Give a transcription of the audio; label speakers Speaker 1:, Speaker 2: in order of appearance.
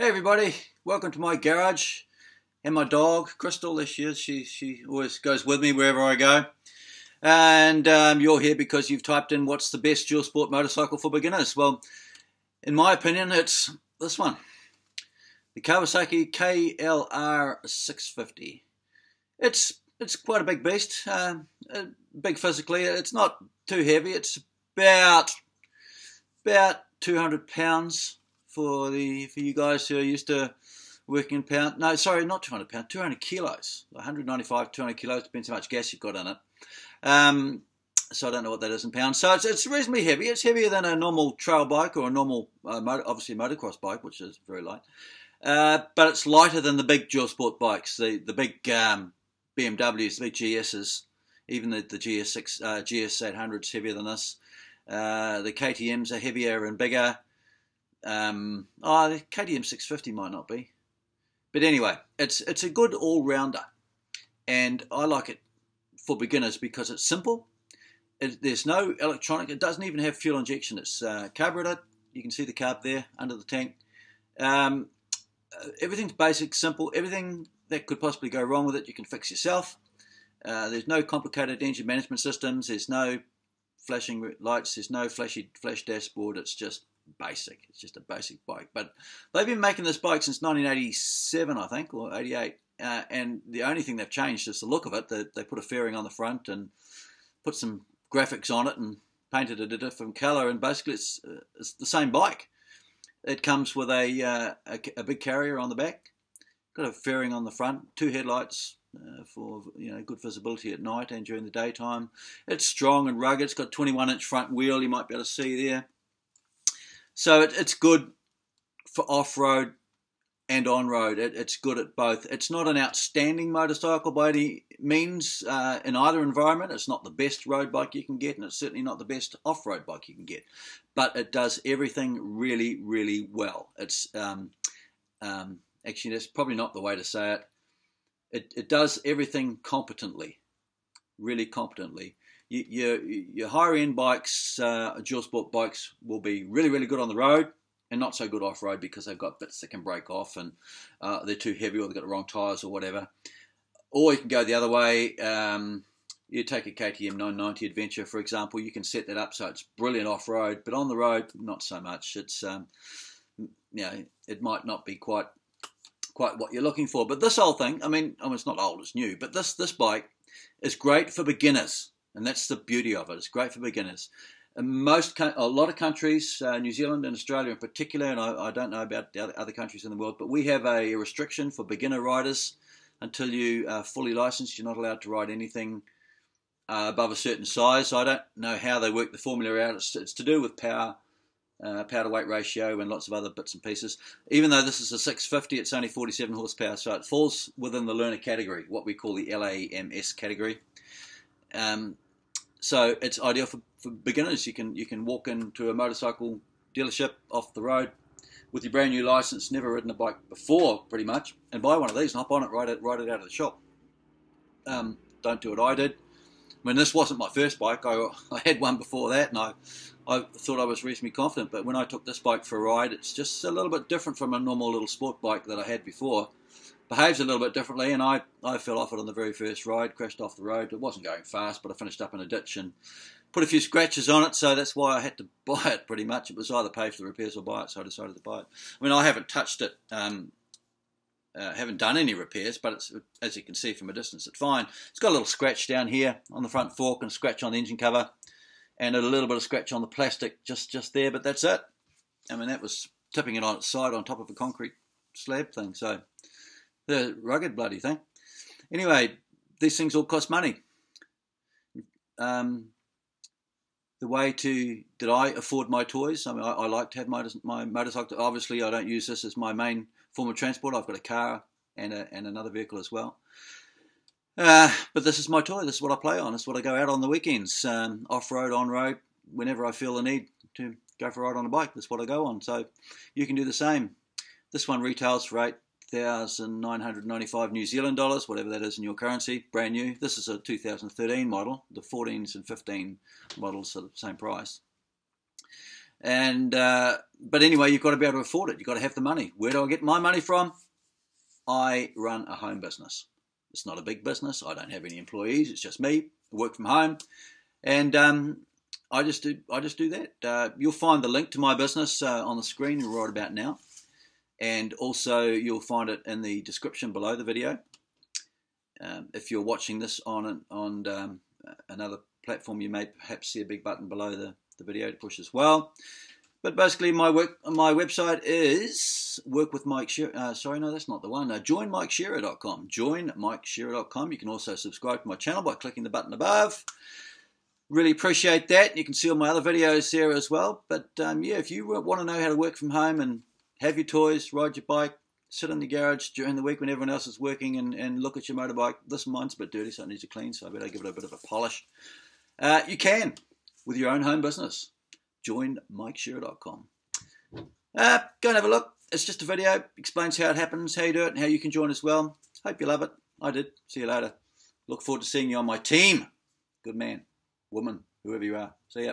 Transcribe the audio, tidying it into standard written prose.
Speaker 1: Hey everybody, welcome to my garage. And my dog, Crystal, there she is. She always goes with me wherever I go. And you're here because you've typed in what's the best dual sport motorcycle for beginners. Well, in my opinion, it's this one. The Kawasaki KLR 650. It's quite a big beast, big physically. It's not too heavy. It's about 200 pounds. For you guys who are used to working in pounds. No, sorry, not 200 pounds, 200 kilos. 195, 200 kilos, depends how much gas you've got in it. So I don't know what that is in pounds. So it's reasonably heavy. It's heavier than a normal trail bike or a normal, obviously motocross bike, which is very light. But it's lighter than the big dual sport bikes, the big BMWs, the big GSs, even the GS 800's heavier than this. The KTMs are heavier and bigger. The KTM 650 might not be, but anyway, it's a good all-rounder, and I like it for beginners because it's simple. There's no electronic. It doesn't even have fuel injection. It's carburetor. You can see the carb there under the tank. Everything's basic, simple. Everything that could possibly go wrong with it, you can fix yourself. There's no complicated engine management systems. There's no flashing lights. There's no flash dashboard. It's just basic. It's just a basic bike. But they've been making this bike since 1987, I think, or 88. And the only thing they've changed is the look of it. They put a fairing on the front and put some graphics on it and painted it a different colour. And basically, it's the same bike. It comes with a big carrier on the back, got a fairing on the front, two headlights for good visibility at night and during the daytime. It's strong and rugged. It's got 21-inch front wheel. You might be able to see there. So it's good for off-road and on-road. It's good at both. It's not an outstanding motorcycle by any means in either environment. It's not the best road bike you can get, and it's certainly not the best off-road bike you can get. But it does everything really, really well. It's actually, that's probably not the way to say it. It does everything competently, really competently. Your higher end bikes, dual sport bikes, will be really, really good on the road and not so good off road because they've got bits that can break off and they're too heavy or they've got the wrong tyres or whatever. Or you can go the other way. You take a KTM 990 Adventure, for example. You can set that up so it's brilliant off road, but on the road, not so much. It's it might not be quite what you're looking for. But this old thing, I mean, it's not old, it's new. But this bike is great for beginners. And that's the beauty of it. It's great for beginners. A lot of countries, New Zealand and Australia in particular, and I don't know about the other countries in the world, but we have a restriction for beginner riders. Until you are fully licensed, you're not allowed to ride anything above a certain size. So I don't know how they work the formula out. It's to do with power to weight ratio and lots of other bits and pieces. Even though this is a 650, it's only 47 horsepower, so it falls within the learner category, what we call the LAMS category. So it's ideal for beginners. You can walk into a motorcycle dealership off the road with your brand new license, never ridden a bike before, pretty much, and buy one of these and hop on it, ride it out of the shop. Don't do what I did. I mean, this wasn't my first bike. I had one before that, and I thought I was reasonably confident. But when I took this bike for a ride, it's just a little bit different from a normal little sport bike that I had before. Behaves a little bit differently, and I fell off it on the very first ride, crashed off the road. It wasn't going fast, but I finished up in a ditch and put a few scratches on it, so that's why I had to buy it pretty much. It was either pay for the repairs or buy it, so I decided to buy it. I mean, I haven't touched it, haven't done any repairs, but it's, as you can see from a distance, it's fine. It's got a little scratch down here on the front fork and a scratch on the engine cover and a little bit of scratch on the plastic just there, but that's it. I mean, that was tipping it on its side on top of a concrete slab thing, so... the rugged bloody thing. Anyway, these things all cost money. The way did I afford my toys? I mean, I like to have my motorcycle. Obviously, I don't use this as my main form of transport. I've got a car and another vehicle as well. But this is my toy. This is what I play on. This is what I go out on the weekends, off-road, on-road, whenever I feel the need to go for a ride on a bike. That's what I go on. So you can do the same. This one retails for $8,995 New Zealand dollars, whatever that is in your currency, brand new. This is a 2013 model. The 14s and 15 models are the same price. And but anyway, you've got to be able to afford it. You've got to have the money. Where do I get my money from? I run a home business. It's not a big business. I don't have any employees. It's just me. I work from home, and I just do that. You'll find the link to my business on the screen right about now, and also you'll find it in the description below the video. If you're watching this on another platform, you may perhaps see a big button below the video to push as well. But basically, my website is work with Mike Shearer. Sorry, no, that's not the one. Joinmikeshearer.com. Joinmikeshearer.com. You can also subscribe to my channel by clicking the button above. Really appreciate that. You can see all my other videos there as well. But yeah, if you want to know how to work from home and have your toys, ride your bike, sit in the garage during the week when everyone else is working and look at your motorbike. This mine's a bit dirty, so it needs to clean, so I better give it a bit of a polish. You can, with your own home business. Joinmikeshearer.com. Go and have a look. It's just a video. Explains how it happens, how you do it, and how you can join as well. Hope you love it. I did. See you later. Look forward to seeing you on my team. Good man, woman, whoever you are. See ya.